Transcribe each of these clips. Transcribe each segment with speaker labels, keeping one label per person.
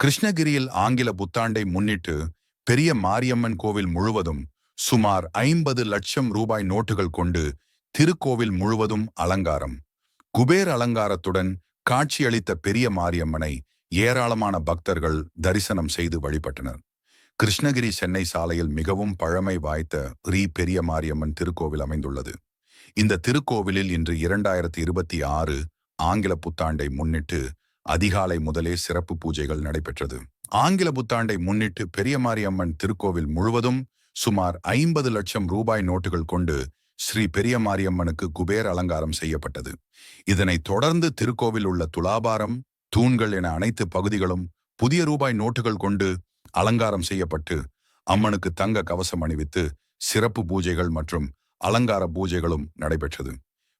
Speaker 1: கிருஷ்ணகிரியில் ஆங்கில புத்தாண்டை முன்னிட்டு பெரிய மாரியம்மன் கோவில் முழுவதும் சுமார் 50 லட்சம் ரூபாய் நோட்டுகள் கொண்டு திருக்கோவில் முழுவதும் அலங்காரம். குபேர் அலங்காரத்துடன் காட்சியளித்த பெரிய மாரியம்மனை ஏராளமான பக்தர்கள் தரிசனம் செய்து வழிபட்டனர். கிருஷ்ணகிரி சென்னை சாலையில் மிகவும் பழமை வாய்ந்த பெரிய மாரியம்மன் திருக்கோவில் அமைந்துள்ளது. இந்த திருக்கோவிலில் இன்று 2026 ஆங்கில புத்தாண்டை முன்னிட்டு அதிகாலை முதலே சிறப்பு பூஜைகள் நடைபெற்றது. ஆங்கில புத்தாண்டை முன்னிட்டு பெரிய மாரியம்மன் திருக்கோவில் முழுவதும் சுமார் 50 லட்சம் ரூபாய் நோட்டுகள் கொண்டு ஸ்ரீ பெரிய மாரியம்மனுக்கு குபேர் அலங்காரம் செய்யப்பட்டது. இதனைத் தொடர்ந்து திருக்கோவில் உள்ள துலாபாரம், தூண்கள் என அனைத்து பகுதிகளும் புதிய ரூபாய் நோட்டுகள் கொண்டு அலங்காரம் செய்யப்பட்டு அம்மனுக்கு தங்க கவசம் அணிவித்து சிறப்பு பூஜைகள் மற்றும் அலங்கார பூஜைகளும் நடைபெற்றது.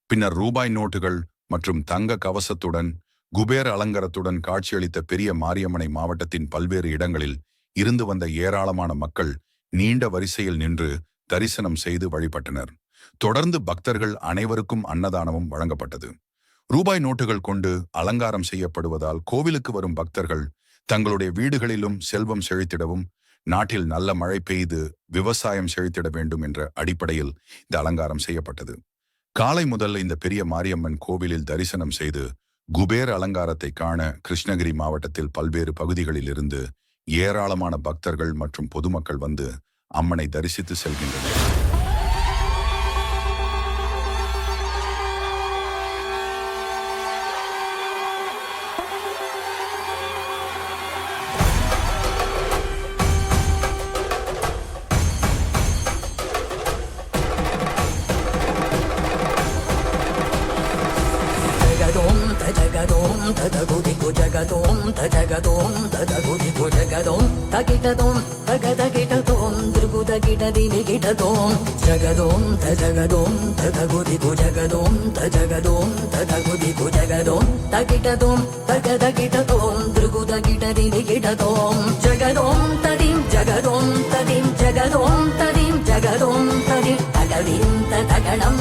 Speaker 1: பின்னர் ரூபாய் நோட்டுகள் மற்றும் தங்க கவசத்துடன் குபேர அலங்காரத்துடன் காட்சியளித்த பெரிய மாரியம்மனை மாவட்டத்தின் பல்வேறு இடங்களில் இருந்து வந்த ஏராளமான மக்கள் நீண்ட வரிசையில் நின்று தரிசனம் செய்து வழிபட்டனர். தொடர்ந்து பக்தர்கள் அனைவருக்கும் அன்னதானமும் வழங்கப்பட்டது. ரூபாய் நோட்டுகள் கொண்டு அலங்காரம் செய்யப்படுவதால் கோவிலுக்கு வரும் பக்தர்கள் தங்களுடைய வீடுகளிலும் செல்வம் செழித்திடவும் நாட்டில் நல்ல மழை பெய்து விவசாயம் செழித்திட வேண்டும் என்ற அடிப்படையில் இந்த அலங்காரம் செய்யப்பட்டது. காலை முதல் இந்த பெரிய மாரியம்மன் கோவிலில் தரிசனம் செய்து குபேர் அலங்காரத்தை காண கிருஷ்ணகிரி மாவட்டத்தில் பல்வேறு பகுதிகளில் இருந்து ஏராளமான பக்தர்கள் மற்றும் பொதுமக்கள் வந்து அம்மனை தரிசித்து செல்கின்றனர்.
Speaker 2: Jagadoom, tadagudiku jagadoom, tadagadom, tadagudiku jagadoom, takitadom, tagadagitadom, drugudagitadinigitadom, jagadom, tadagudiku jagadom, tajagadom, tadagudiku jagadom, takitadom, tagadagitadom, drugudagitadinigitadom, jagadom, tadim, jagadom, tadim, jagadom, tadim, jagadom, tadim, tagadim, tadaganam,